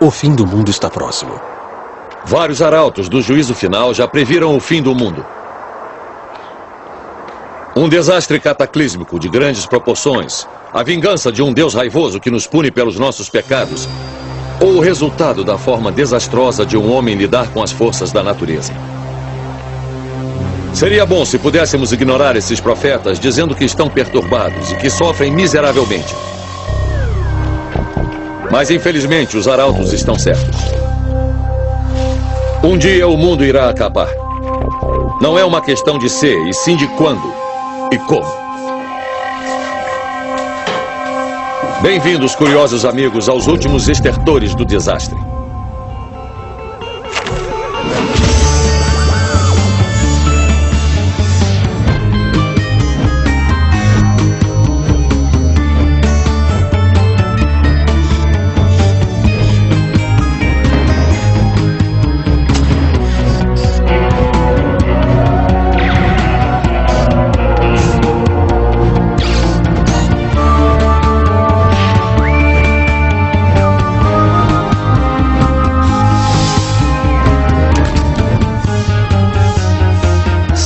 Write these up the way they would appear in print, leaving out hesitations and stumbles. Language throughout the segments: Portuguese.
O fim do mundo está próximo. Vários arautos do juízo final já previram o fim do mundo. Um desastre cataclísmico de grandes proporções, a vingança de um Deus raivoso que nos pune pelos nossos pecados, ou o resultado da forma desastrosa de um homem lidar com as forças da natureza. Seria bom se pudéssemos ignorar esses profetas dizendo que estão perturbados e que sofrem miseravelmente. Mas infelizmente os arautos estão certos. Um dia o mundo irá acabar. Não é uma questão de ser, e sim de quando e como. Bem-vindos, curiosos amigos, aos últimos estertores do desastre.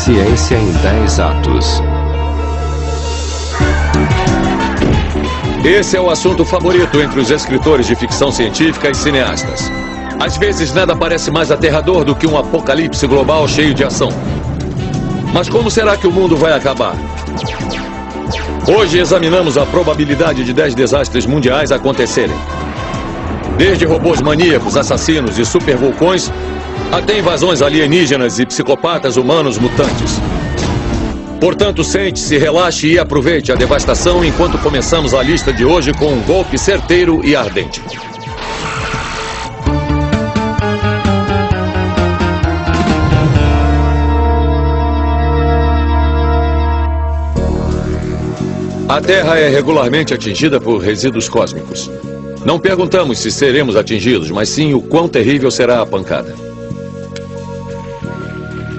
Ciência em 10 atos. Esse é o assunto favorito entre os escritores de ficção científica e cineastas. Às vezes nada parece mais aterrador do que um apocalipse global cheio de ação. Mas como será que o mundo vai acabar? Hoje examinamos a probabilidade de 10 desastres mundiais acontecerem. Desde robôs maníacos, assassinos e supervulcões, até invasões alienígenas e psicopatas humanos mutantes. Portanto, sente-se, relaxe e aproveite a devastação enquanto começamos a lista de hoje com um golpe certeiro e ardente. A Terra é regularmente atingida por resíduos cósmicos. Não perguntamos se seremos atingidos, mas sim o quão terrível será a pancada.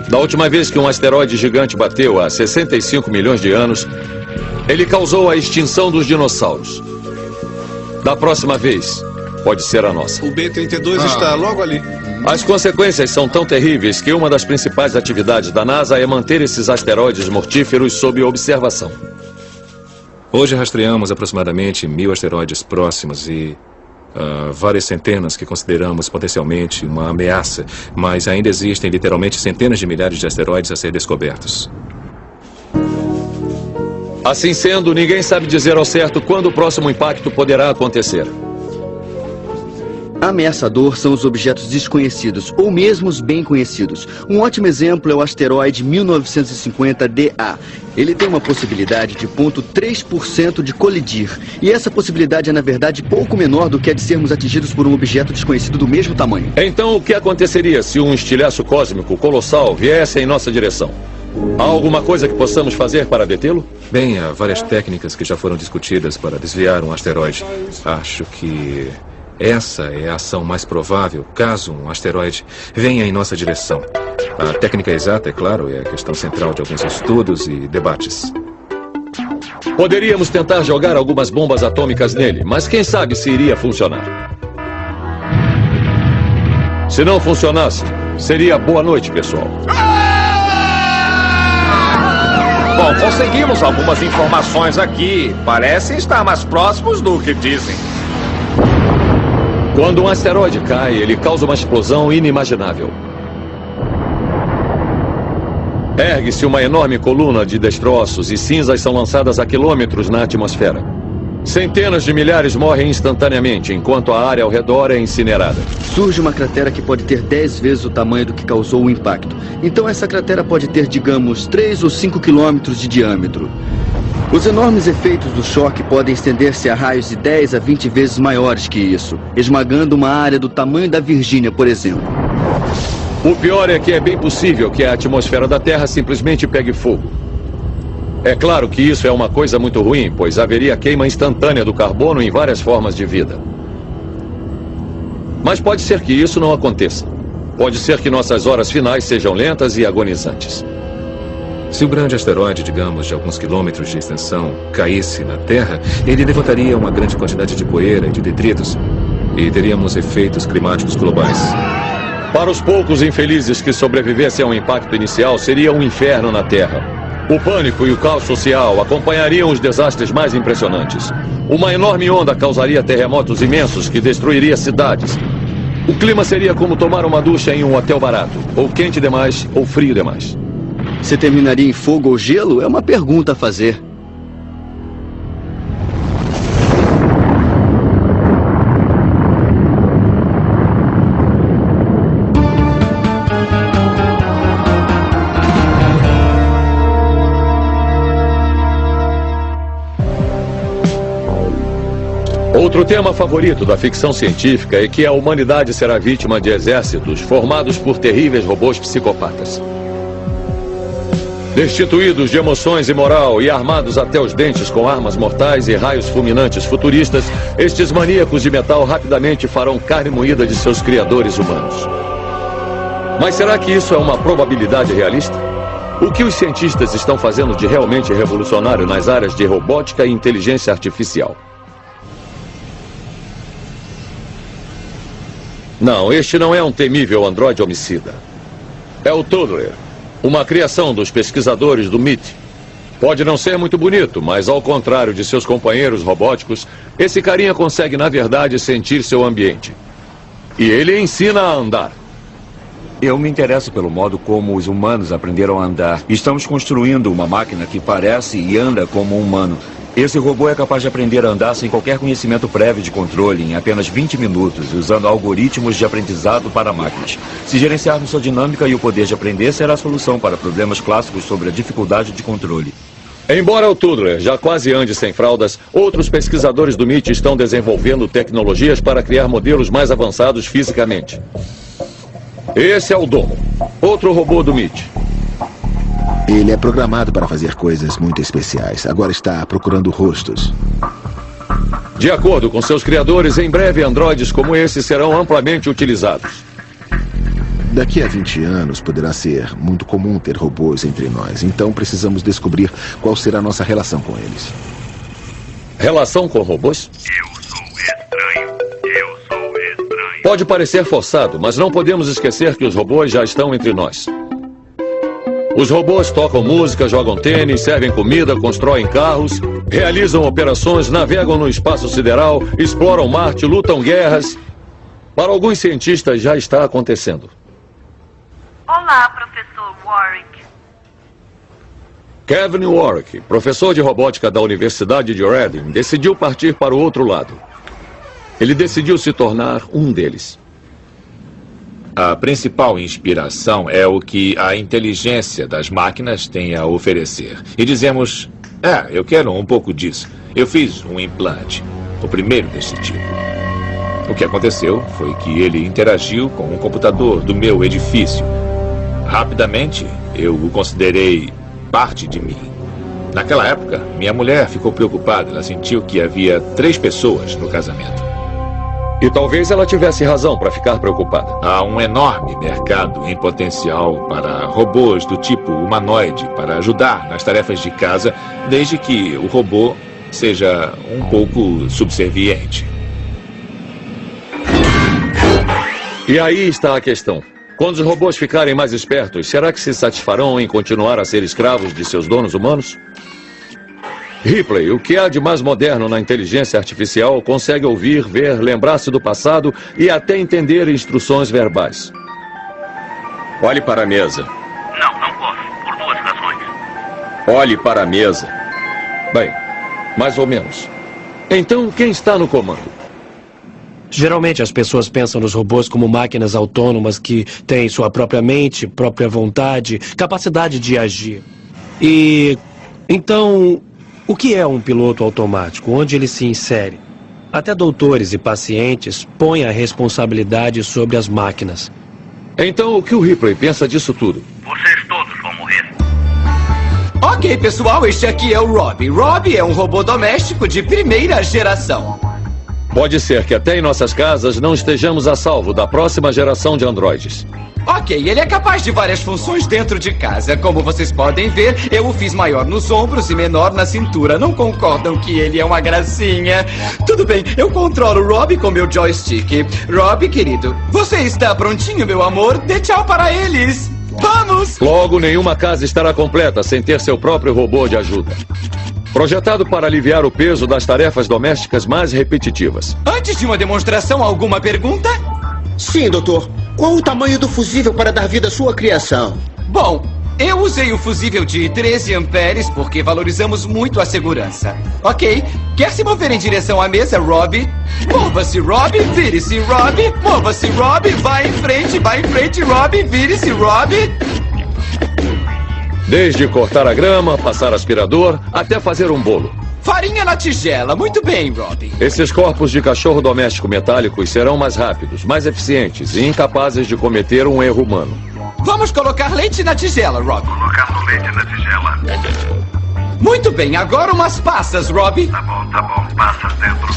Da última vez que um asteroide gigante bateu há 65 milhões de anos, ele causou a extinção dos dinossauros. Da próxima vez, pode ser a nossa. O B-32 está logo ali. As consequências são tão terríveis que uma das principais atividades da NASA é manter esses asteroides mortíferos sob observação. Hoje rastreamos aproximadamente 1000 asteroides próximos e várias centenas que consideramos potencialmente uma ameaça, mas ainda existem literalmente centenas de milhares de asteroides a ser descobertos. Assim sendo, ninguém sabe dizer ao certo quando o próximo impacto poderá acontecer. Ameaçador são os objetos desconhecidos, ou mesmo os bem conhecidos. Um ótimo exemplo é o asteroide 1950DA. Ele tem uma possibilidade de 0,3% de colidir. E essa possibilidade é, na verdade, pouco menor do que a de sermos atingidos por um objeto desconhecido do mesmo tamanho. Então, o que aconteceria se um estilhaço cósmico colossal viesse em nossa direção? Há alguma coisa que possamos fazer para detê-lo? Bem, há várias técnicas que já foram discutidas para desviar um asteroide. Acho que essa é a ação mais provável caso um asteroide venha em nossa direção. A técnica exata, é claro, é a questão central de alguns estudos e debates. Poderíamos tentar jogar algumas bombas atômicas nele, mas quem sabe se iria funcionar. Se não funcionasse, seria boa noite, pessoal. Bom, conseguimos algumas informações aqui. Parecem estar mais próximos do que dizem. Quando um asteroide cai, ele causa uma explosão inimaginável. Ergue-se uma enorme coluna de destroços e cinzas são lançadas a quilômetros na atmosfera. Centenas de milhares morrem instantaneamente, enquanto a área ao redor é incinerada. Surge uma cratera que pode ter 10 vezes o tamanho do que causou o impacto. Então essa cratera pode ter, digamos, 3 ou 5 quilômetros de diâmetro. Os enormes efeitos do choque podem estender-se a raios de 10 a 20 vezes maiores que isso, esmagando uma área do tamanho da Virgínia, por exemplo. O pior é que é bem possível que a atmosfera da Terra simplesmente pegue fogo. É claro que isso é uma coisa muito ruim, pois haveria queima instantânea do carbono em várias formas de vida. Mas pode ser que isso não aconteça. Pode ser que nossas horas finais sejam lentas e agonizantes. Se o grande asteroide, digamos, de alguns quilômetros de extensão, caísse na Terra, ele levantaria uma grande quantidade de poeira e de detritos. E teríamos efeitos climáticos globais. Para os poucos infelizes que sobrevivessem ao impacto inicial, seria um inferno na Terra. O pânico e o caos social acompanhariam os desastres mais impressionantes. Uma enorme onda causaria terremotos imensos que destruiria cidades. O clima seria como tomar uma ducha em um hotel barato. Ou quente demais, ou frio demais. Se terminaria em fogo ou gelo é uma pergunta a fazer. Outro tema favorito da ficção científica é que a humanidade será vítima de exércitos formados por terríveis robôs psicopatas. Destituídos de emoções e moral e armados até os dentes com armas mortais e raios fulminantes futuristas, estes maníacos de metal rapidamente farão carne moída de seus criadores humanos. Mas será que isso é uma probabilidade realista? O que os cientistas estão fazendo de realmente revolucionário nas áreas de robótica e inteligência artificial? Não, este não é um temível androide homicida. É o Toddler, uma criação dos pesquisadores do MIT. Pode não ser muito bonito, mas ao contrário de seus companheiros robóticos, esse carinha consegue, na verdade, sentir seu ambiente. E ele ensina a andar. Eu me interesso pelo modo como os humanos aprenderam a andar. Estamos construindo uma máquina que parece e anda como um humano. Esse robô é capaz de aprender a andar sem qualquer conhecimento prévio de controle em apenas 20 minutos, usando algoritmos de aprendizado para máquinas. Se gerenciarmos sua dinâmica e o poder de aprender, será a solução para problemas clássicos sobre a dificuldade de controle. Embora o Toddler já quase ande sem fraldas, outros pesquisadores do MIT estão desenvolvendo tecnologias para criar modelos mais avançados fisicamente. Esse é o Domo, outro robô do MIT. Ele é programado para fazer coisas muito especiais. Agora está procurando rostos. De acordo com seus criadores, em breve androides como esse serão amplamente utilizados. Daqui a 20 anos poderá ser muito comum ter robôs entre nós. Então precisamos descobrir qual será a nossa relação com eles. Relação com robôs? Eu sou estranho. Pode parecer forçado, mas não podemos esquecer que os robôs já estão entre nós. Os robôs tocam música, jogam tênis, servem comida, constroem carros, realizam operações, navegam no espaço sideral, exploram Marte, lutam guerras. Para alguns cientistas já está acontecendo. Olá, professor Warwick. Kevin Warwick, professor de robótica da Universidade de Reading, decidiu partir para o outro lado. Ele decidiu se tornar um deles. A principal inspiração é o que a inteligência das máquinas tem a oferecer. E dizemos, eu quero um pouco disso. Eu fiz um implante, o primeiro desse tipo. O que aconteceu foi que ele interagiu com um computador do meu edifício. Rapidamente, eu o considerei parte de mim. Naquela época, minha mulher ficou preocupada. Ela sentiu que havia 3 pessoas no casamento. E talvez ela tivesse razão para ficar preocupada. Há um enorme mercado em potencial para robôs do tipo humanoide para ajudar nas tarefas de casa, desde que o robô seja um pouco subserviente. E aí está a questão. Quando os robôs ficarem mais espertos, será que se satisfarão em continuar a ser escravos de seus donos humanos? Ripley, o que há de mais moderno na inteligência artificial, consegue ouvir, ver, lembrar-se do passado e até entender instruções verbais. Olhe para a mesa. Não posso, por 2 razões. Olhe para a mesa. Bem, mais ou menos. Então, quem está no comando? Geralmente as pessoas pensam nos robôs como máquinas autônomas que têm sua própria mente, própria vontade, capacidade de agir. E então, o que é um piloto automático? Onde ele se insere? Até doutores e pacientes põem a responsabilidade sobre as máquinas. Então, o que o Ripley pensa disso tudo? Vocês todos vão morrer. Ok, pessoal, este aqui é o Robbie. Robbie é um robô doméstico de primeira geração. Pode ser que até em nossas casas não estejamos a salvo da próxima geração de androides. Ok, ele é capaz de várias funções dentro de casa. Como vocês podem ver, eu o fiz maior nos ombros e menor na cintura. Não concordam que ele é uma gracinha? Tudo bem, eu controlo o Rob com meu joystick. Rob, querido, você está prontinho, meu amor? Dê tchau para eles. Vamos! Logo, nenhuma casa estará completa sem ter seu próprio robô de ajuda. Projetado para aliviar o peso das tarefas domésticas mais repetitivas. Antes de uma demonstração, alguma pergunta? Sim, doutor. Qual o tamanho do fusível para dar vida à sua criação? Bom, eu usei o fusível de 13 amperes porque valorizamos muito a segurança. Ok, quer se mover em direção à mesa, Rob? Mova-se, Rob, vire-se, Rob. Mova-se, Rob, vai em frente, Rob, vire-se, Rob. Desde cortar a grama, passar aspirador, até fazer um bolo. Farinha na tigela. Muito bem, Rob. Esses corpos de cachorro doméstico metálicos serão mais rápidos, mais eficientes e incapazes de cometer um erro humano. Vamos colocar leite na tigela, Rob. Colocando leite na tigela. Muito bem, agora umas passas, Rob. Tá bom. Passas dentro.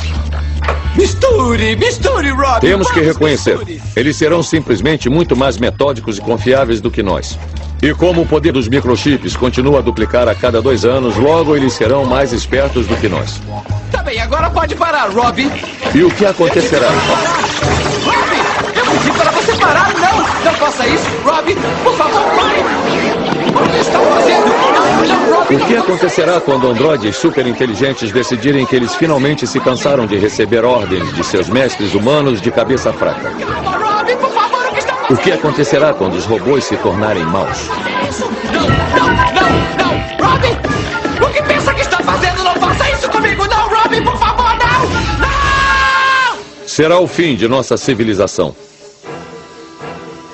Misture, Rob. Temos que reconhecer, eles serão simplesmente muito mais metódicos e confiáveis do que nós. E como o poder dos microchips continua a duplicar a cada 2 anos, logo eles serão mais espertos do que nós. Tá bem, agora pode parar, Rob. E o que acontecerá? Rob, eu pedi para você parar, não faça isso, Rob, por favor, pare. O que está fazendo? Não, Rob. O que acontecerá quando androides superinteligentes decidirem que eles finalmente se cansaram de receber ordens de seus mestres humanos de cabeça fraca? Rob, por favor, o que está fazendo? O que acontecerá quando os robôs se tornarem maus? Não, Rob! O que pensa que está fazendo? Não faça isso comigo, não, Rob, por favor, não! Será o fim de nossa civilização.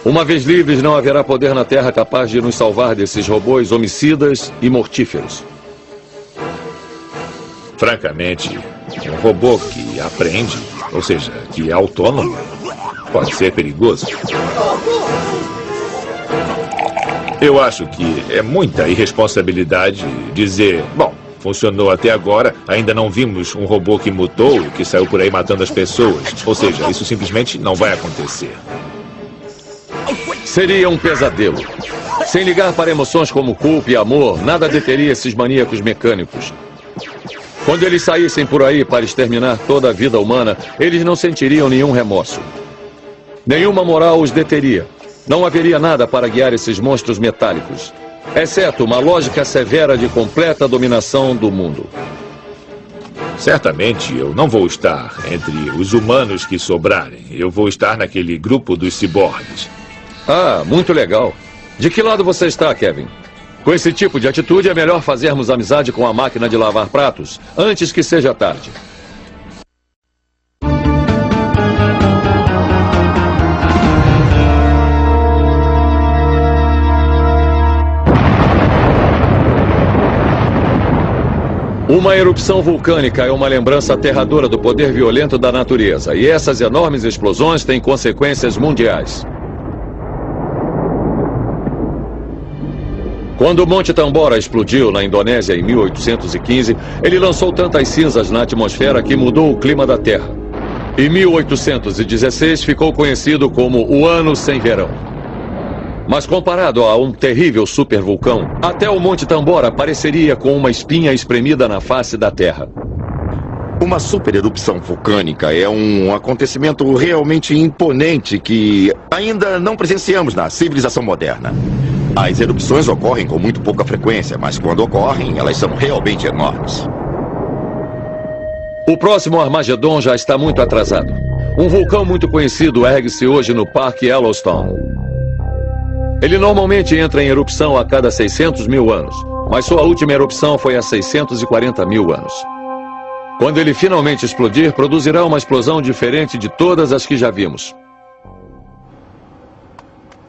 Uma vez livres, não haverá poder na Terra capaz de nos salvar desses robôs homicidas e mortíferos. Francamente, um robô que aprende, ou seja, que é autônomo, pode ser perigoso. Eu acho que é muita irresponsabilidade dizer, bom, funcionou até agora, ainda não vimos um robô que mutou, que saiu por aí matando as pessoas. Ou seja, isso simplesmente não vai acontecer. Seria um pesadelo. Sem ligar para emoções como culpa e amor, nada deteria esses maníacos mecânicos. Quando eles saíssem por aí para exterminar toda a vida humana, eles não sentiriam nenhum remorso. Nenhuma moral os deteria. Não haveria nada para guiar esses monstros metálicos, exceto uma lógica severa de completa dominação do mundo. Certamente eu não vou estar entre os humanos que sobrarem. Eu vou estar naquele grupo dos ciborgues. Ah, muito legal. De que lado você está, Kevin? Com esse tipo de atitude é melhor fazermos amizade com a máquina de lavar pratos antes que seja tarde. Uma erupção vulcânica é uma lembrança aterradora do poder violento da natureza, e essas enormes explosões têm consequências mundiais. Quando o Monte Tambora explodiu na Indonésia em 1815, ele lançou tantas cinzas na atmosfera que mudou o clima da Terra. Em 1816 ficou conhecido como o Ano Sem Verão. Mas comparado a um terrível supervulcão, até o Monte Tambora pareceria com uma espinha espremida na face da Terra. Uma supererupção vulcânica é um acontecimento realmente imponente que ainda não presenciamos na civilização moderna. As erupções ocorrem com muito pouca frequência, mas quando ocorrem, elas são realmente enormes. O próximo Armagedon já está muito atrasado. Um vulcão muito conhecido ergue-se hoje no Parque Yellowstone. Ele normalmente entra em erupção a cada 600 mil anos, mas sua última erupção foi há 640 mil anos. Quando ele finalmente explodir, produzirá uma explosão diferente de todas as que já vimos.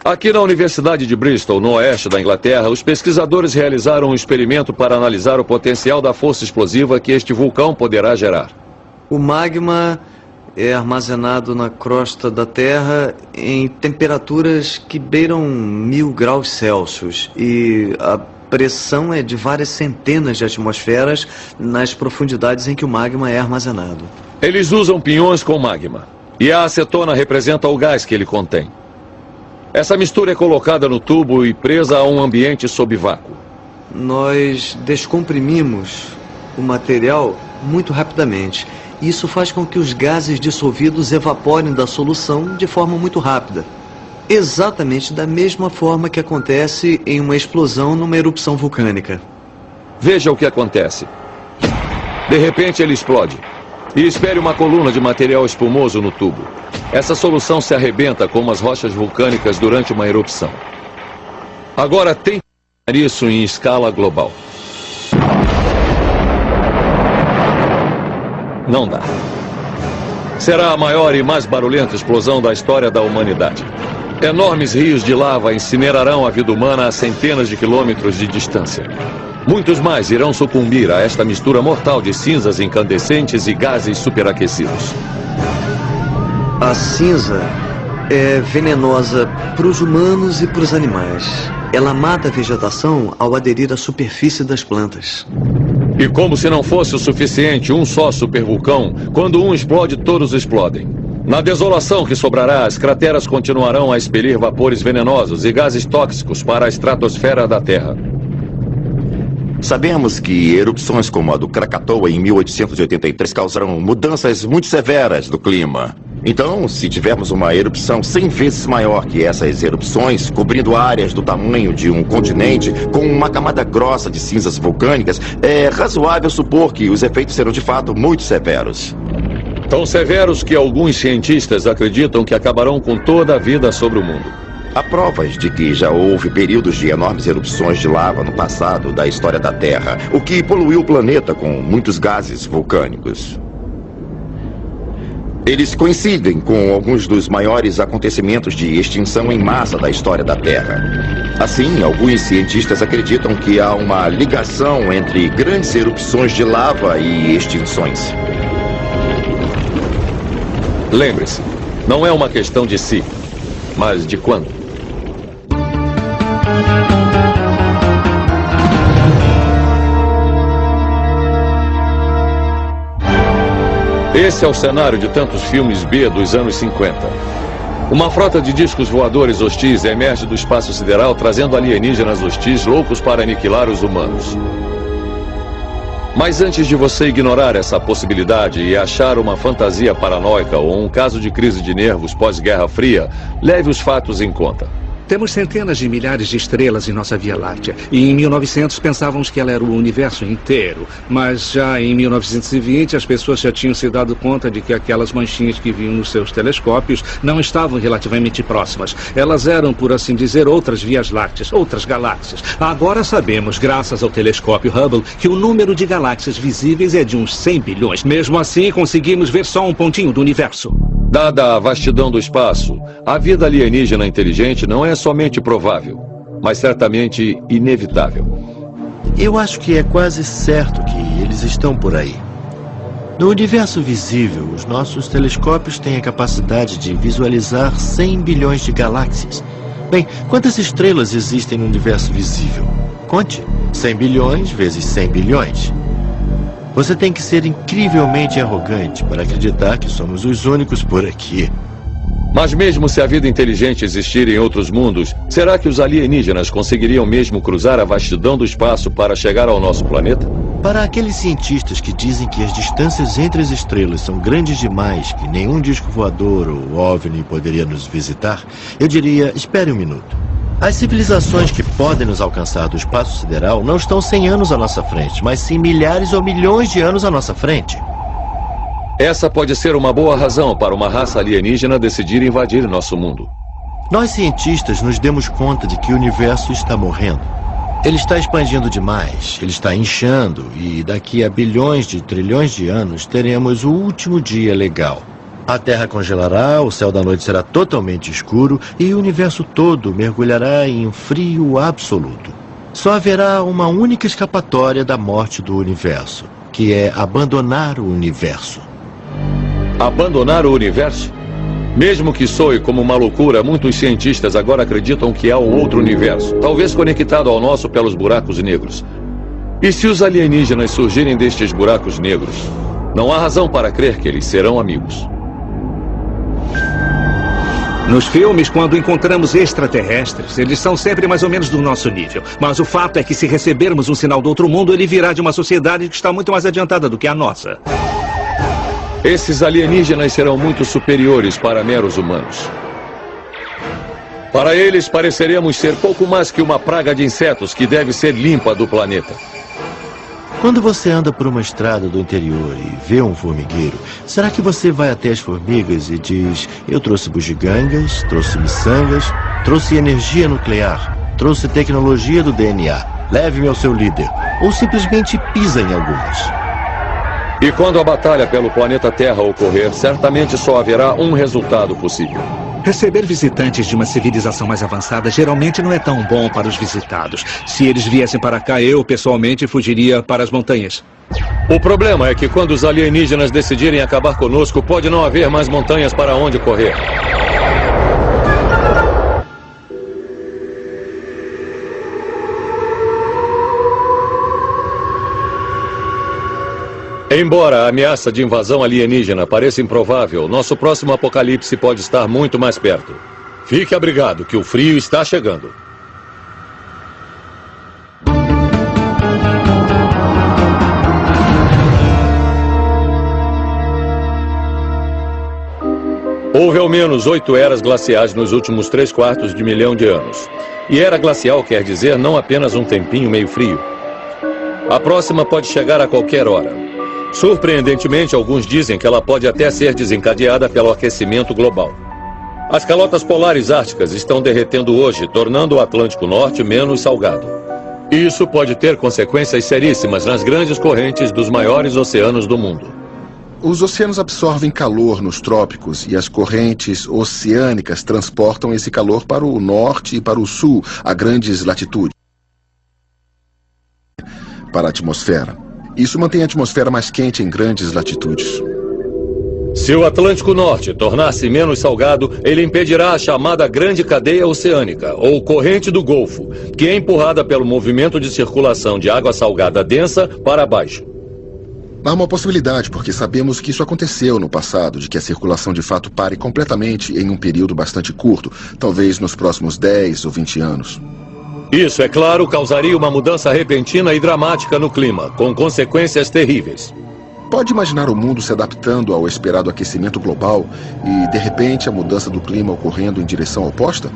Aqui na Universidade de Bristol, no oeste da Inglaterra, os pesquisadores realizaram um experimento para analisar o potencial da força explosiva que este vulcão poderá gerar. O magma é armazenado na crosta da Terra em temperaturas que beiram 1000 graus Celsius e a pressão é de várias centenas de atmosferas nas profundidades em que o magma é armazenado. Eles usam pinhões com magma. E a acetona representa o gás que ele contém. Essa mistura é colocada no tubo e presa a um ambiente sob vácuo. Nós descomprimimos o material muito rapidamente. Isso faz com que os gases dissolvidos evaporem da solução de forma muito rápida. Exatamente da mesma forma que acontece em uma explosão numa erupção vulcânica. Veja o que acontece. De repente ele explode. E espere uma coluna de material espumoso no tubo. Essa solução se arrebenta como as rochas vulcânicas durante uma erupção. Agora tente imaginar isso em escala global. Não dá. Será a maior e mais barulhenta explosão da história da humanidade. Enormes rios de lava incinerarão a vida humana a centenas de quilômetros de distância. Muitos mais irão sucumbir a esta mistura mortal de cinzas incandescentes e gases superaquecidos. A cinza é venenosa para os humanos e para os animais. Ela mata a vegetação ao aderir à superfície das plantas. E como se não fosse o suficiente um só supervulcão, quando um explode, todos explodem. Na desolação que sobrará, as crateras continuarão a expelir vapores venenosos e gases tóxicos para a estratosfera da Terra. Sabemos que erupções como a do Krakatoa em 1883 causaram mudanças muito severas do clima. Então, se tivermos uma erupção 100 vezes maior que essas erupções, cobrindo áreas do tamanho de um continente, com uma camada grossa de cinzas vulcânicas, é razoável supor que os efeitos serão de fato muito severos. Tão severos que alguns cientistas acreditam que acabarão com toda a vida sobre o mundo. Há provas de que já houve períodos de enormes erupções de lava no passado da história da Terra, o que poluiu o planeta com muitos gases vulcânicos. Eles coincidem com alguns dos maiores acontecimentos de extinção em massa da história da Terra. Assim, alguns cientistas acreditam que há uma ligação entre grandes erupções de lava e extinções. Lembre-se, não é uma questão de se, mas de quando. Esse é o cenário de tantos filmes B dos anos 50. Uma frota de discos voadores hostis emerge do espaço sideral trazendo alienígenas hostis loucos para aniquilar os humanos. Mas antes de você ignorar essa possibilidade e achar uma fantasia paranoica ou um caso de crise de nervos pós-Guerra Fria, leve os fatos em conta. Temos centenas de milhares de estrelas em nossa Via Láctea. E em 1900 pensávamos que ela era o universo inteiro. Mas já em 1920 as pessoas já tinham se dado conta de que aquelas manchinhas que vinham nos seus telescópios não estavam relativamente próximas. Elas eram, por assim dizer, outras Vias Lácteas, outras galáxias. Agora sabemos, graças ao telescópio Hubble, que o número de galáxias visíveis é de uns 100 bilhões. Mesmo assim, conseguimos ver só um pontinho do universo. Dada a vastidão do espaço, a vida alienígena inteligente não é somente provável, mas certamente inevitável. Eu acho que é quase certo que eles estão por aí. No universo visível, os nossos telescópios têm a capacidade de visualizar 100 bilhões de galáxias. Bem, quantas estrelas existem no universo visível? Conte, 100 bilhões vezes 100 bilhões. Você tem que ser incrivelmente arrogante para acreditar que somos os únicos por aqui. Mas mesmo se a vida inteligente existir em outros mundos, será que os alienígenas conseguiriam mesmo cruzar a vastidão do espaço para chegar ao nosso planeta? Para aqueles cientistas que dizem que as distâncias entre as estrelas são grandes demais, que nenhum disco voador ou OVNI poderia nos visitar, eu diria, espere um minuto. As civilizações que podem nos alcançar do espaço sideral não estão 100 anos à nossa frente, mas sim milhares ou milhões de anos à nossa frente. Essa pode ser uma boa razão para uma raça alienígena decidir invadir nosso mundo. Nós cientistas nos demos conta de que o universo está morrendo. Ele está expandindo demais, ele está inchando e daqui a bilhões de trilhões de anos teremos o último dia legal. A Terra congelará, o céu da noite será totalmente escuro e o universo todo mergulhará em um frio absoluto. Só haverá uma única escapatória da morte do universo, que é abandonar o universo. Abandonar o universo? Mesmo que soe como uma loucura, muitos cientistas agora acreditam que há um outro universo, talvez conectado ao nosso pelos buracos negros. E se os alienígenas surgirem destes buracos negros, Não há razão para crer que eles serão amigos. Nos filmes, quando encontramos extraterrestres, eles são sempre mais ou menos do nosso nível. Mas o fato é que se recebermos um sinal do outro mundo, ele virá de uma sociedade que está muito mais adiantada do que a nossa. Esses alienígenas serão muito superiores para meros humanos. Para eles, pareceremos ser pouco mais que uma praga de insetos que deve ser limpa do planeta. Quando você anda por uma estrada do interior e vê um formigueiro, será que você vai até as formigas e diz: eu trouxe bugigangas, trouxe miçangas, trouxe energia nuclear, trouxe tecnologia do DNA, leve-me ao seu líder, ou simplesmente pisa em algumas? E quando a batalha pelo planeta Terra ocorrer, certamente só haverá um resultado possível. Receber visitantes de uma civilização mais avançada geralmente não é tão bom para os visitados. Se eles viessem para cá, eu, pessoalmente, fugiria para as montanhas. O problema é que quando os alienígenas decidirem acabar conosco, pode não haver mais montanhas para onde correr. Embora a ameaça de invasão alienígena pareça improvável, nosso próximo apocalipse pode estar muito mais perto. Fique abrigado, que o frio está chegando. Houve ao menos 8 eras glaciais nos últimos 3/4 de milhão de anos. E era glacial quer dizer não apenas um tempinho meio frio. A próxima pode chegar a qualquer hora. Surpreendentemente, alguns dizem que ela pode até ser desencadeada pelo aquecimento global. As calotas polares árticas estão derretendo hoje, tornando o Atlântico Norte menos salgado. Isso pode ter consequências seríssimas nas grandes correntes dos maiores oceanos do mundo. Os oceanos absorvem calor nos trópicos e as correntes oceânicas transportam esse calor para o norte e para o sul, a grandes latitudes, para a atmosfera. Isso mantém a atmosfera mais quente em grandes latitudes. Se o Atlântico Norte tornar-se menos salgado, ele impedirá a chamada Grande Cadeia Oceânica, ou Corrente do Golfo, que é empurrada pelo movimento de circulação de água salgada densa para baixo. Há uma possibilidade, porque sabemos que isso aconteceu no passado, de que a circulação de fato pare completamente em um período bastante curto, talvez nos próximos 10 ou 20 anos. Isso, é claro, causaria uma mudança repentina e dramática no clima, com consequências terríveis. Pode imaginar o mundo se adaptando ao esperado aquecimento global e, de repente, a mudança do clima ocorrendo em direção oposta?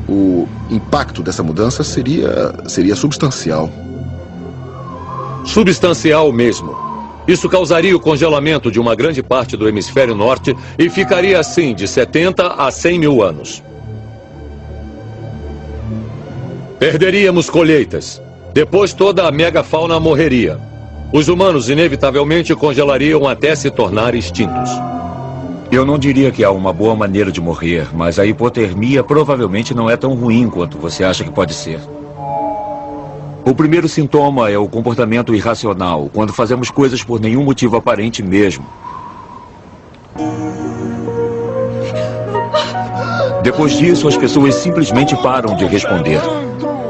O impacto dessa mudança seria substancial. Substancial mesmo. Isso causaria o congelamento de uma grande parte do hemisfério norte e ficaria assim de 70 a 100 mil anos. Perderíamos colheitas. Depois toda a megafauna morreria. Os humanos inevitavelmente congelariam até se tornar extintos. Eu não diria que há uma boa maneira de morrer, mas a hipotermia provavelmente não é tão ruim quanto você acha que pode ser. O primeiro sintoma é o comportamento irracional, quando fazemos coisas por nenhum motivo aparente mesmo. Depois disso, as pessoas simplesmente param de responder.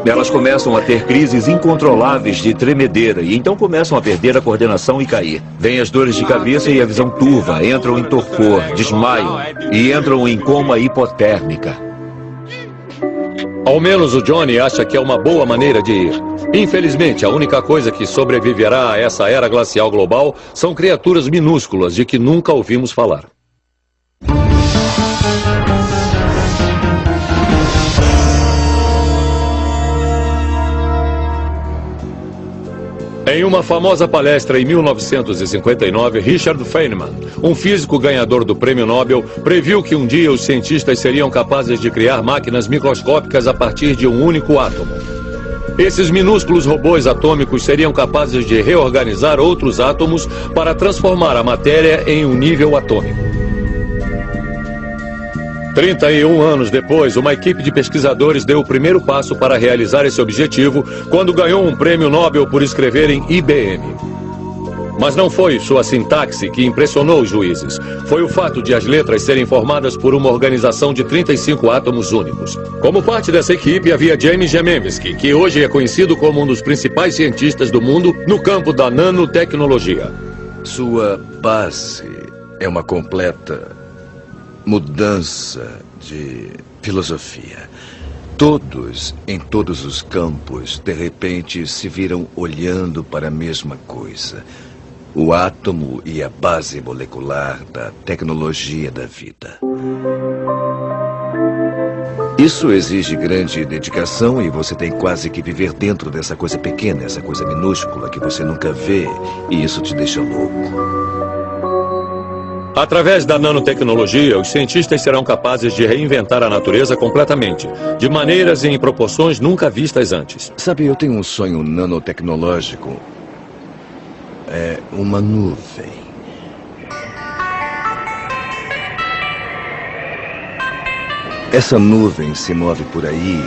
Elas começam a ter crises incontroláveis de tremedeira e então começam a perder a coordenação e cair. Vêm as dores de cabeça e a visão turva, entram em torpor, desmaiam e entram em coma hipotérmica. Ao menos o Johnny acha que é uma boa maneira de ir. Infelizmente, a única coisa que sobreviverá a essa era glacial global são criaturas minúsculas de que nunca ouvimos falar. Em uma famosa palestra em 1959, Richard Feynman, um físico ganhador do Prêmio Nobel, previu que um dia os cientistas seriam capazes de criar máquinas microscópicas a partir de um único átomo. Esses minúsculos robôs atômicos seriam capazes de reorganizar outros átomos para transformar a matéria em um nível atômico. 31 anos depois, uma equipe de pesquisadores deu o primeiro passo para realizar esse objetivo quando ganhou um prêmio Nobel por escrever em IBM. Mas não foi sua sintaxe que impressionou os juízes. Foi o fato de as letras serem formadas por uma organização de 35 átomos únicos. Como parte dessa equipe havia James Gemensky, que hoje é conhecido como um dos principais cientistas do mundo no campo da nanotecnologia. Sua base é uma completa mudança de filosofia. Todos, em todos os campos, de repente se viram olhando para a mesma coisa. O átomo e a base molecular da tecnologia da vida. Isso exige grande dedicação e você tem quase que viver dentro dessa coisa pequena, essa coisa minúscula que você nunca vê, e isso te deixa louco. Através da nanotecnologia, os cientistas serão capazes de reinventar a natureza completamente, de maneiras e em proporções nunca vistas antes. Sabe, eu tenho um sonho nanotecnológico. É uma nuvem. Essa nuvem se move por aí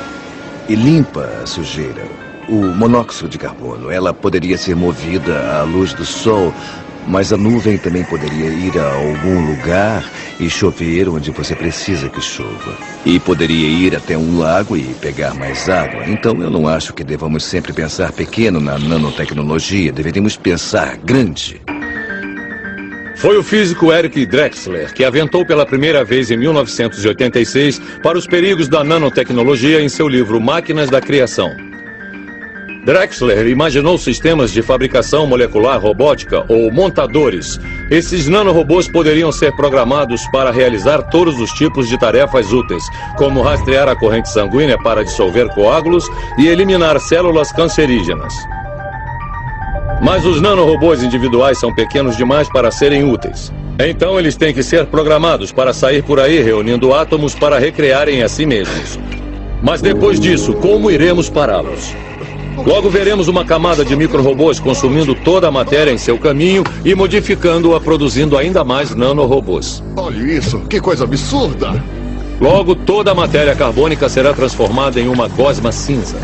e limpa a sujeira. O monóxido de carbono, ela poderia ser movida à luz do sol, mas a nuvem também poderia ir a algum lugar e chover onde você precisa que chova. E poderia ir até um lago e pegar mais água. Então eu não acho que devamos sempre pensar pequeno na nanotecnologia. Deveríamos pensar grande. Foi o físico Eric Drexler que aventou pela primeira vez em 1986 para os perigos da nanotecnologia em seu livro Máquinas da Criação. Drexler imaginou sistemas de fabricação molecular robótica, ou montadores. Esses nanorobôs poderiam ser programados para realizar todos os tipos de tarefas úteis, como rastrear a corrente sanguínea para dissolver coágulos e eliminar células cancerígenas. Mas os nanorobôs individuais são pequenos demais para serem úteis. Então eles têm que ser programados para sair por aí reunindo átomos para recriarem a si mesmos. Mas depois disso, como iremos pará-los? Logo veremos uma camada de micro-robôs consumindo toda a matéria em seu caminho e modificando-a, produzindo ainda mais nanorobôs. Olha isso, que coisa absurda! Logo, toda a matéria carbônica será transformada em uma gosma cinza.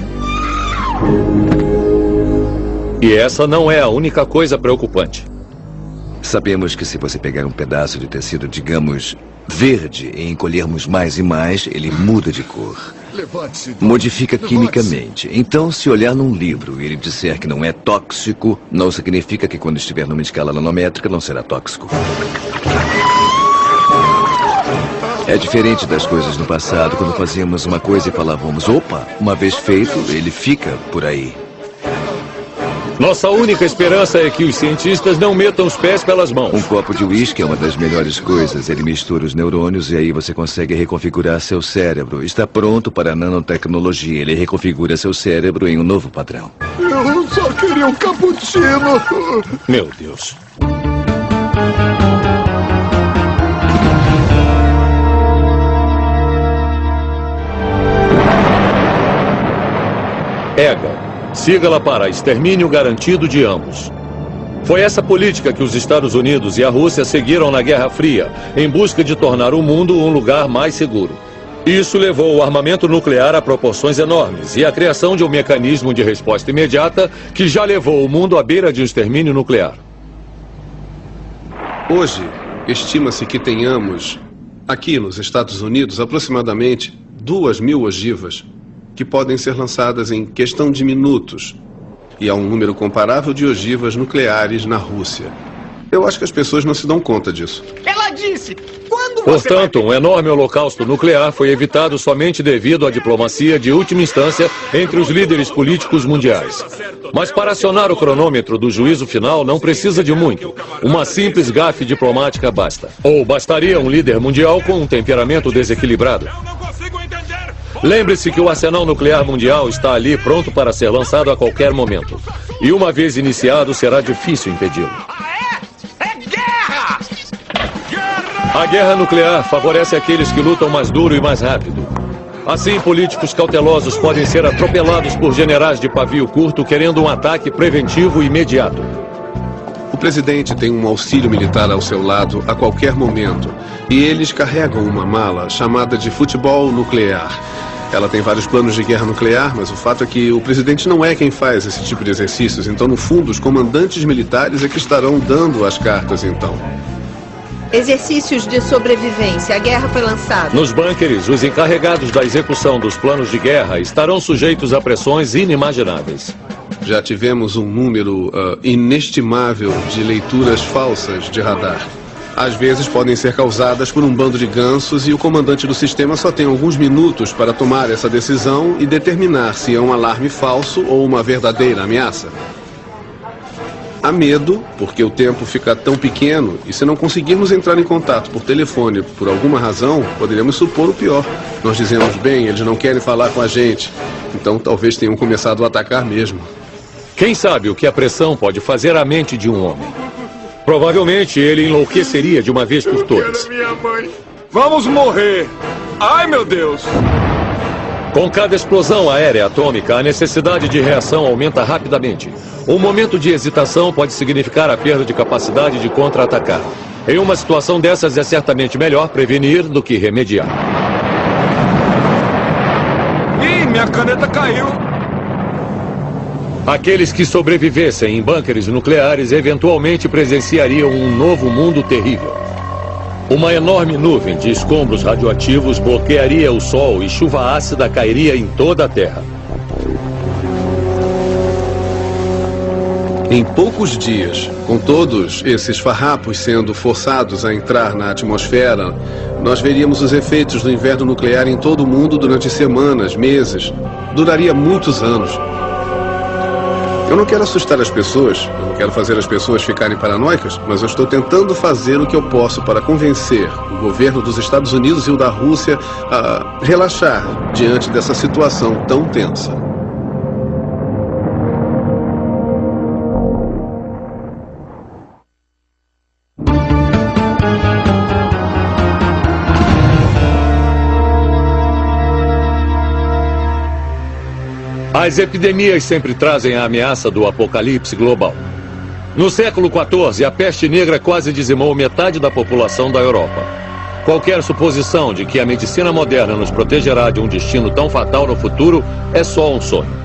E essa não é a única coisa preocupante. Sabemos que se você pegar um pedaço de tecido, digamos, verde, e encolhermos mais e mais, ele muda de cor. Modifica quimicamente. Então, se olhar num livro e ele disser que não é tóxico, não significa que quando estiver numa escala nanométrica não será tóxico. É diferente das coisas no passado, quando fazíamos uma coisa e falávamos, opa, uma vez feito, ele fica por aí. Nossa única esperança é que os cientistas não metam os pés pelas mãos. Um copo de uísque é uma das melhores coisas. Ele mistura os neurônios e aí você consegue reconfigurar seu cérebro. Está pronto para a nanotecnologia. Ele reconfigura seu cérebro em um novo padrão. Eu só queria um cappuccino. Meu Deus. EGA. Sigla para extermínio garantido de ambos. Foi essa política que os Estados Unidos e a Rússia seguiram na Guerra Fria, em busca de tornar o mundo um lugar mais seguro. Isso levou o armamento nuclear a proporções enormes e a criação de um mecanismo de resposta imediata que já levou o mundo à beira de um extermínio nuclear. Hoje, estima-se que tenhamos, aqui nos Estados Unidos, aproximadamente 2.000 ogivas que podem ser lançadas em questão de minutos. E há um número comparável de ogivas nucleares na Rússia. Eu acho que as pessoas não se dão conta disso. Ela disse! Quando você Portanto, um enorme holocausto nuclear foi evitado somente devido à diplomacia de última instância entre os líderes políticos mundiais. Mas para acionar o cronômetro do juízo final não precisa de muito. Uma simples gafe diplomática basta. Ou bastaria um líder mundial com um temperamento desequilibrado. Lembre-se que o arsenal nuclear mundial está ali pronto para ser lançado a qualquer momento. E uma vez iniciado, será difícil impedi-lo. A guerra nuclear favorece aqueles que lutam mais duro e mais rápido. Assim, políticos cautelosos podem ser atropelados por generais de pavio curto querendo um ataque preventivo imediato. O presidente tem um auxílio militar ao seu lado a qualquer momento. E eles carregam uma mala chamada de futebol nuclear. Ela tem vários planos de guerra nuclear, mas o fato é que o presidente não é quem faz esse tipo de exercícios. Então, no fundo, os comandantes militares é que estarão dando as cartas, então. Exercícios de sobrevivência. A guerra foi lançada. Nos bunkers, os encarregados da execução dos planos de guerra estarão sujeitos a pressões inimagináveis. Já tivemos um número inestimável de leituras falsas de radar. Às vezes podem ser causadas por um bando de gansos e o comandante do sistema só tem alguns minutos para tomar essa decisão e determinar se é um alarme falso ou uma verdadeira ameaça. Há medo, porque o tempo fica tão pequeno e se não conseguirmos entrar em contato por telefone por alguma razão, poderíamos supor o pior. Nós dizemos, bem, eles não querem falar com a gente, então talvez tenham começado a atacar mesmo. Quem sabe o que a pressão pode fazer à mente de um homem? Provavelmente ele enlouqueceria de uma vez por todas. Minha mãe. Vamos morrer! Ai, meu Deus! Com cada explosão aérea atômica, a necessidade de reação aumenta rapidamente. Um momento de hesitação pode significar a perda de capacidade de contra-atacar. Em uma situação dessas, é certamente melhor prevenir do que remediar. Ih, minha caneta caiu! Aqueles que sobrevivessem em bunkers nucleares eventualmente presenciariam um novo mundo terrível. Uma enorme nuvem de escombros radioativos bloquearia o Sol e chuva ácida cairia em toda a Terra. Em poucos dias, com todos esses farrapos sendo forçados a entrar na atmosfera, nós veríamos os efeitos do inverno nuclear em todo o mundo durante semanas, meses. Duraria muitos anos. Eu não quero assustar as pessoas, eu não quero fazer as pessoas ficarem paranoicas, mas eu estou tentando fazer o que eu posso para convencer o governo dos Estados Unidos e o da Rússia a relaxar diante dessa situação tão tensa. As epidemias sempre trazem a ameaça do apocalipse global. No século XIV, a peste negra quase dizimou metade da população da Europa. Qualquer suposição de que a medicina moderna nos protegerá de um destino tão fatal no futuro é só um sonho.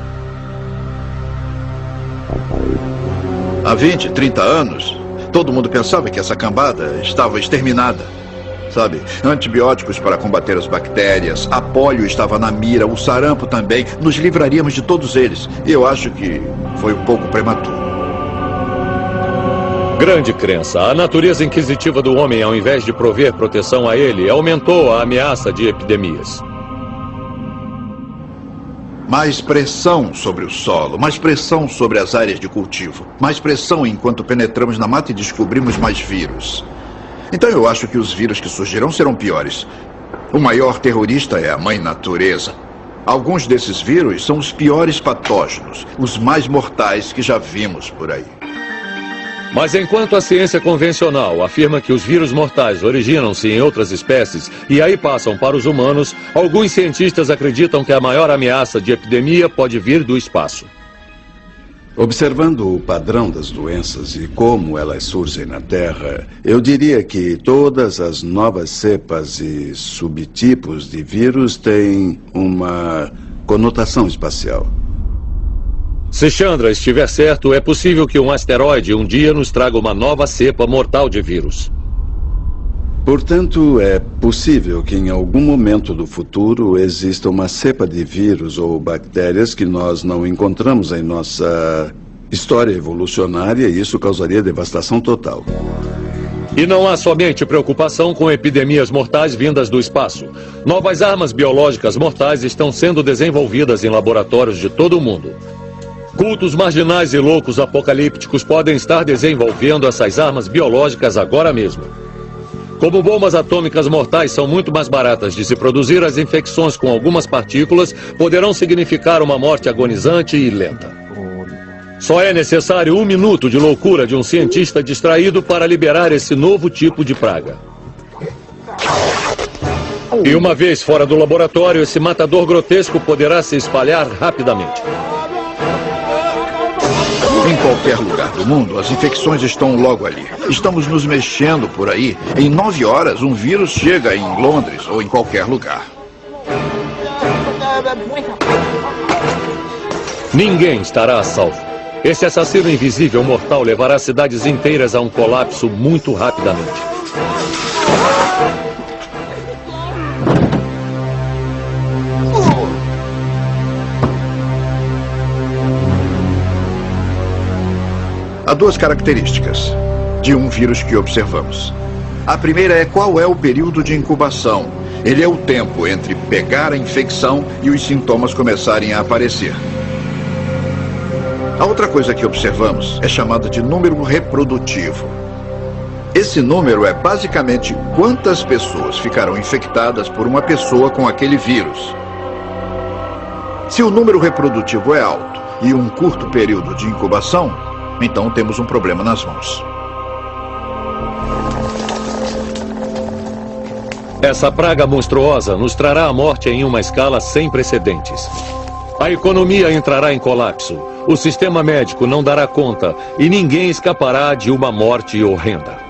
Há 20, 30 anos, todo mundo pensava que essa cambada estava exterminada. Sabe, antibióticos para combater as bactérias, a polio estava na mira, o sarampo também, nos livraríamos de todos eles. E eu acho que foi um pouco prematuro. Grande crença. A natureza inquisitiva do homem, ao invés de prover proteção a ele, aumentou a ameaça de epidemias. Mais pressão sobre o solo, mais pressão sobre as áreas de cultivo, mais pressão enquanto penetramos na mata e descobrimos mais vírus. Então eu acho que os vírus que surgirão serão piores. O maior terrorista é a mãe natureza. Alguns desses vírus são os piores patógenos, os mais mortais que já vimos por aí. Mas enquanto a ciência convencional afirma que os vírus mortais originam-se em outras espécies e aí passam para os humanos, alguns cientistas acreditam que a maior ameaça de epidemia pode vir do espaço. Observando o padrão das doenças e como elas surgem na Terra, eu diria que todas as novas cepas e subtipos de vírus têm uma conotação espacial. Se Chandra estiver certo, é possível que um asteroide um dia nos traga uma nova cepa mortal de vírus. Portanto, é possível que em algum momento do futuro exista uma cepa de vírus ou bactérias que nós não encontramos em nossa história evolucionária e isso causaria devastação total. E não há somente preocupação com epidemias mortais vindas do espaço. Novas armas biológicas mortais estão sendo desenvolvidas em laboratórios de todo o mundo. Cultos marginais e loucos apocalípticos podem estar desenvolvendo essas armas biológicas agora mesmo. Como bombas atômicas mortais são muito mais baratas de se produzir, as infecções com algumas partículas poderão significar uma morte agonizante e lenta. Só é necessário 1 minuto de loucura de um cientista distraído para liberar esse novo tipo de praga. E uma vez fora do laboratório, esse matador grotesco poderá se espalhar rapidamente. Em qualquer lugar do mundo, as infecções estão logo ali. Estamos nos mexendo por aí. Em 9 horas, um vírus chega em Londres ou em qualquer lugar. Ninguém estará a salvo. Esse assassino invisível mortal levará cidades inteiras a um colapso muito rapidamente. Há duas características de um vírus que observamos. A primeira é qual é o período de incubação. Ele é o tempo entre pegar a infecção e os sintomas começarem a aparecer. A outra coisa que observamos é chamada de número reprodutivo. Esse número é basicamente quantas pessoas ficaram infectadas por uma pessoa com aquele vírus. Se o número reprodutivo é alto e um curto período de incubação, então temos um problema nas mãos. Essa praga monstruosa nos trará a morte em uma escala sem precedentes. A economia entrará em colapso, o sistema médico não dará conta e ninguém escapará de uma morte horrenda.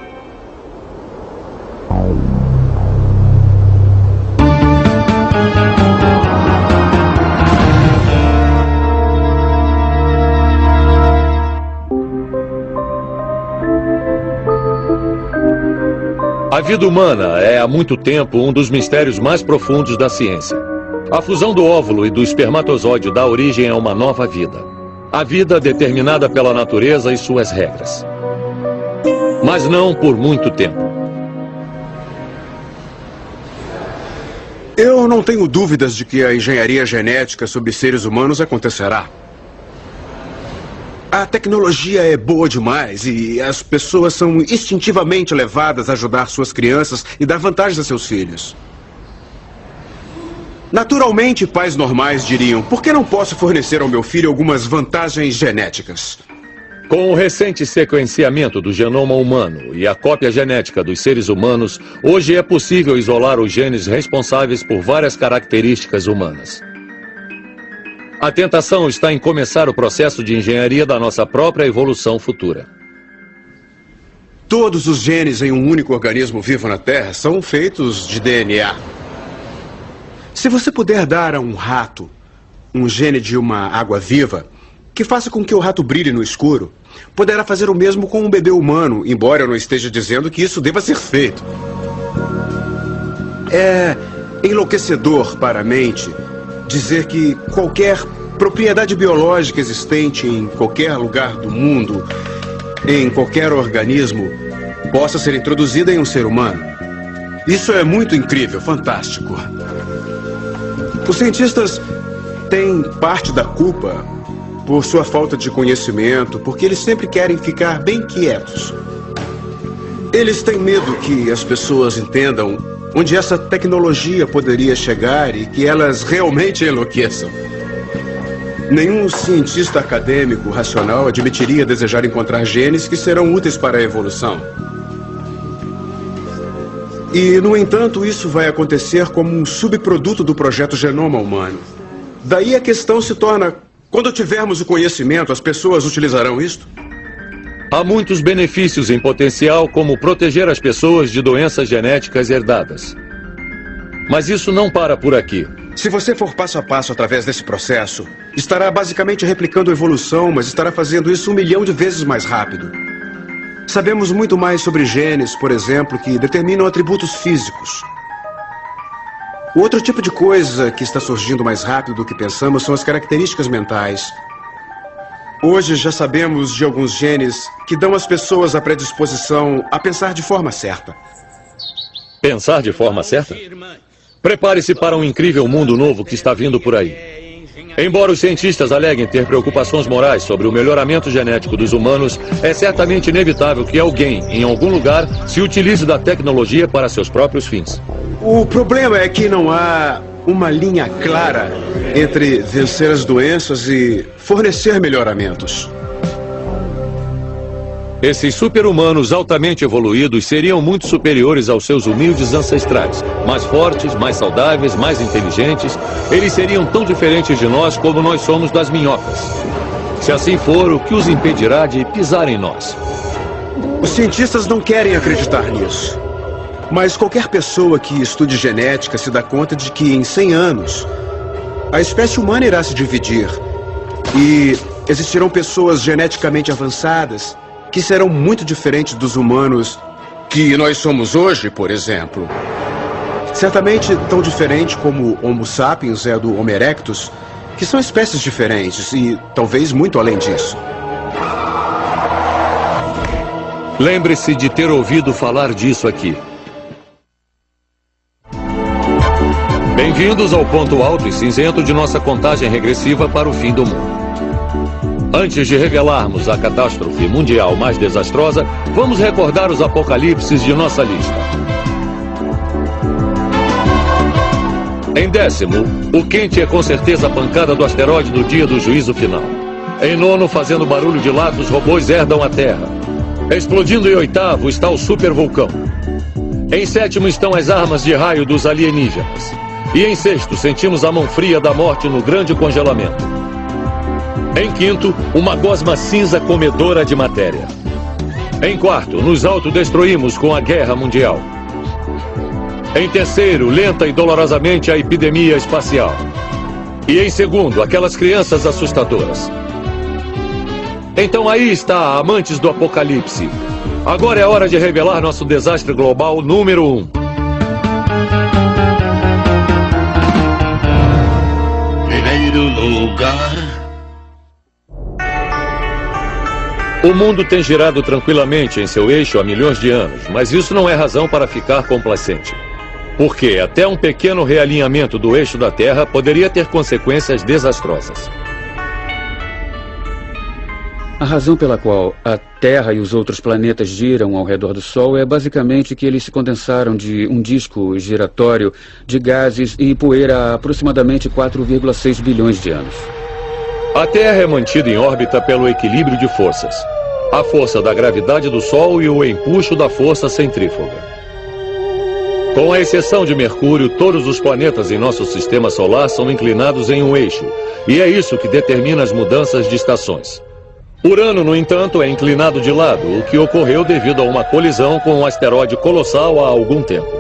A vida humana é há muito tempo um dos mistérios mais profundos da ciência. A fusão do óvulo e do espermatozoide dá origem a uma nova vida. A vida determinada pela natureza e suas regras. Mas não por muito tempo. Eu não tenho dúvidas de que a engenharia genética sobre seres humanos acontecerá. A tecnologia é boa demais e as pessoas são instintivamente levadas a ajudar suas crianças e dar vantagens a seus filhos. Naturalmente, pais normais diriam, por que não posso fornecer ao meu filho algumas vantagens genéticas? Com o recente sequenciamento do genoma humano e a cópia genética dos seres humanos, hoje é possível isolar os genes responsáveis por várias características humanas. A tentação está em começar o processo de engenharia da nossa própria evolução futura. Todos os genes em um único organismo vivo na Terra são feitos de DNA. Se você puder dar a um rato um gene de uma água viva, que faça com que o rato brilhe no escuro, poderá fazer o mesmo com um bebê humano, embora eu não esteja dizendo que isso deva ser feito. É enlouquecedor para a mente dizer que qualquer propriedade biológica existente em qualquer lugar do mundo, em qualquer organismo, possa ser introduzida em um ser humano. Isso é muito incrível, fantástico. Os cientistas têm parte da culpa por sua falta de conhecimento, porque eles sempre querem ficar bem quietos. Eles têm medo que as pessoas entendam onde essa tecnologia poderia chegar e que elas realmente enlouqueçam. Nenhum cientista acadêmico racional admitiria desejar encontrar genes que serão úteis para a evolução. E, no entanto, isso vai acontecer como um subproduto do projeto Genoma Humano. Daí a questão se torna, quando tivermos o conhecimento, as pessoas utilizarão isto? Há muitos benefícios em potencial, como proteger as pessoas de doenças genéticas herdadas. Mas isso não para por aqui. Se você for passo a passo através desse processo, estará basicamente replicando a evolução, mas estará fazendo isso 1 milhão de vezes mais rápido. Sabemos muito mais sobre genes, por exemplo, que determinam atributos físicos. O outro tipo de coisa que está surgindo mais rápido do que pensamos são as características mentais. Hoje já sabemos de alguns genes que dão às pessoas a predisposição a pensar de forma certa. Pensar de forma certa? Prepare-se para um incrível mundo novo que está vindo por aí. Embora os cientistas aleguem ter preocupações morais sobre o melhoramento genético dos humanos, é certamente inevitável que alguém, em algum lugar, se utilize da tecnologia para seus próprios fins. O problema é que não há uma linha clara entre vencer as doenças e fornecer melhoramentos. Esses super-humanos altamente evoluídos seriam muito superiores aos seus humildes ancestrais. Mais fortes, mais saudáveis, mais inteligentes. Eles seriam tão diferentes de nós como nós somos das minhocas. Se assim for, o que os impedirá de pisar em nós? Os cientistas não querem acreditar nisso. Mas qualquer pessoa que estude genética se dá conta de que em 100 anos a espécie humana irá se dividir. E existirão pessoas geneticamente avançadas que serão muito diferentes dos humanos que nós somos hoje, por exemplo. Certamente tão diferente como o Homo sapiens é do Homo erectus, que são espécies diferentes e talvez muito além disso. Lembre-se de ter ouvido falar disso aqui. Bem-vindos ao ponto alto e cinzento de nossa contagem regressiva para o fim do mundo. Antes de revelarmos a catástrofe mundial mais desastrosa, vamos recordar os apocalipses de nossa lista. Em 10º, o quente é com certeza a pancada do asteroide no dia do juízo final. Em 9º, fazendo barulho de lata, os robôs herdam a Terra. Explodindo em 8º está o supervulcão. Em 7º estão as armas de raio dos alienígenas. E em 6º, sentimos a mão fria da morte no grande congelamento. Em 5º, uma gosma cinza comedora de matéria. Em 4º, nos autodestruímos com a guerra mundial. Em 3º, lenta e dolorosamente a epidemia espacial. E em 2º, aquelas crianças assustadoras. Então aí está, amantes do apocalipse. Agora é hora de revelar nosso desastre global número 1. Primeiro lugar. O mundo tem girado tranquilamente em seu eixo há milhões de anos, mas isso não é razão para ficar complacente. Porque até um pequeno realinhamento do eixo da Terra poderia ter consequências desastrosas. A razão pela qual a Terra e os outros planetas giram ao redor do Sol é basicamente que eles se condensaram de um disco giratório de gases e poeira há aproximadamente 4,6 bilhões de anos. A Terra é mantida em órbita pelo equilíbrio de forças. A força da gravidade do Sol e o empuxo da força centrífuga. Com a exceção de Mercúrio, todos os planetas em nosso sistema solar são inclinados em um eixo. E é isso que determina as mudanças de estações. Urano, no entanto, é inclinado de lado, o que ocorreu devido a uma colisão com um asteroide colossal há algum tempo.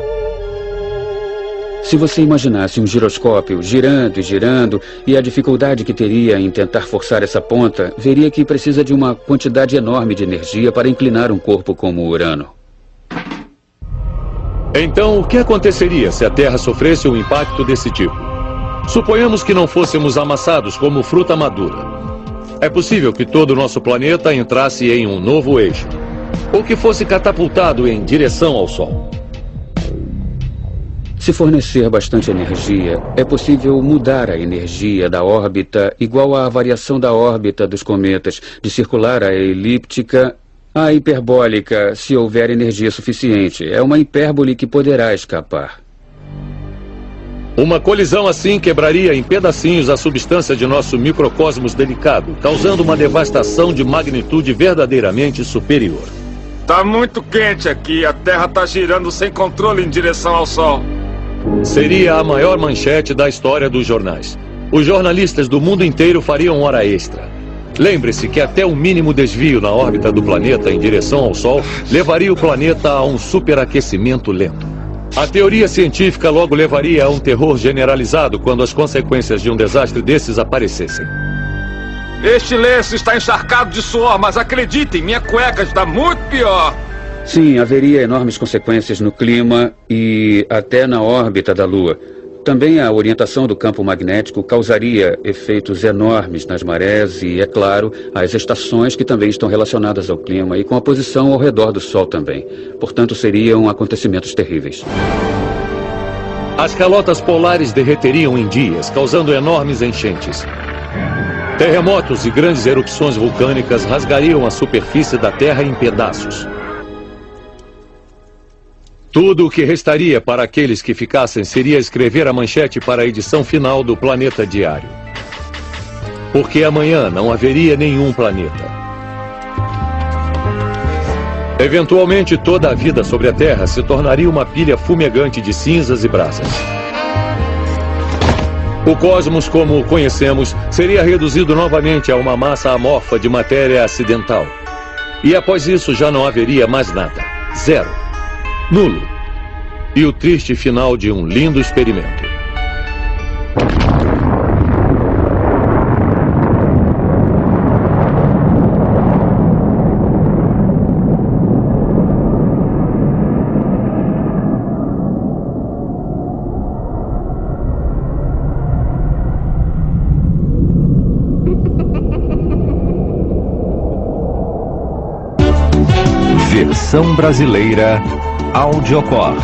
Se você imaginasse um giroscópio girando e girando e a dificuldade que teria em tentar forçar essa ponta, veria que precisa de uma quantidade enorme de energia para inclinar um corpo como Urano. Então, o que aconteceria se a Terra sofresse um impacto desse tipo? Suponhamos que não fôssemos amassados como fruta madura. É possível que todo o nosso planeta entrasse em um novo eixo, ou que fosse catapultado em direção ao Sol. Se fornecer bastante energia, é possível mudar a energia da órbita igual à variação da órbita dos cometas, de circular a elíptica à hiperbólica, se houver energia suficiente. É uma hipérbole que poderá escapar. Uma colisão assim quebraria em pedacinhos a substância de nosso microcosmos delicado, causando uma devastação de magnitude verdadeiramente superior. Tá muito quente aqui, a Terra tá girando sem controle em direção ao Sol. Seria a maior manchete da história dos jornais. Os jornalistas do mundo inteiro fariam hora extra. Lembre-se que até o mínimo desvio na órbita do planeta em direção ao Sol levaria o planeta a um superaquecimento lento. A teoria científica logo levaria a um terror generalizado quando as consequências de um desastre desses aparecessem. Este lenço está encharcado de suor, mas acreditem, minha cueca está muito pior. Sim, haveria enormes consequências no clima e até na órbita da Lua. Também a orientação do campo magnético causaria efeitos enormes nas marés e, é claro, as estações que também estão relacionadas ao clima e com a posição ao redor do Sol também. Portanto, seriam acontecimentos terríveis. As calotas polares derreteriam em dias, causando enormes enchentes. Terremotos e grandes erupções vulcânicas rasgariam a superfície da Terra em pedaços. Tudo o que restaria para aqueles que ficassem seria escrever a manchete para a edição final do Planeta Diário. Porque amanhã não haveria nenhum planeta. Eventualmente, toda a vida sobre a Terra se tornaria uma pilha fumegante de cinzas e brasas. O cosmos, como o conhecemos, seria reduzido novamente a uma massa amorfa de matéria acidental. E após isso já não haveria mais nada. Zero. Nulo. E o triste final de um lindo experimento. Versão brasileira Audiocorp.